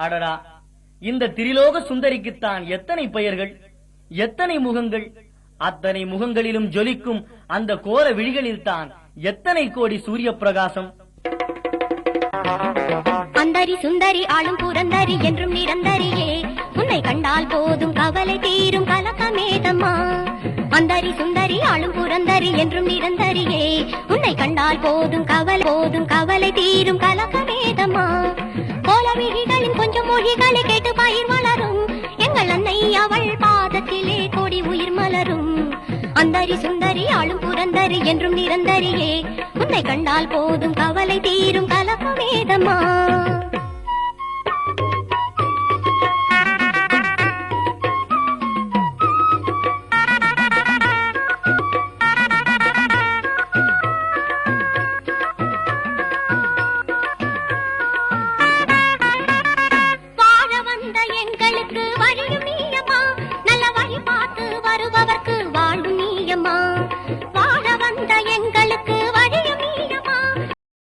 அடடா, இந்த திரிலோக சுந்தரிக்குத்தான் எத்தனை பெயர்கள், எத்தனை முகங்கள்! அத்தனை முகங்களிலும் ஜொலிக்கும் அந்த கோர விழிகளில் தான் எத்தனை கோடி சூரிய பிரகாசம்! அந்தரி சுந்தரி ஆளும் புரந்தரி என்றும் நிரந்தரியே, உன்னை கண்டால் போதும் கவலை தீரும் கலக்கமேதம்மா. அந்தரி சுந்தரி ஆளும் புரந்தரி என்றும் நிரந்தரியே, உன்னை கண்டால் போதும் கவலை தீரும் கலக்கமேதம்மா. கோல விழிகளின் கொஞ்சம் மொழிகளை கேட்டு பயிர் வளரும், எங்கள் அன்னை அவள் பாதத்திலே கோடி உயிர் மலரும். அந்தரி சுந்தரி ஆளும் புரந்தரி என்றும் நிரந்தரியே, உன்னை கண்டால் போதும் கவலை தீரும் கலக்கமேதம்மா. வாழ்வும்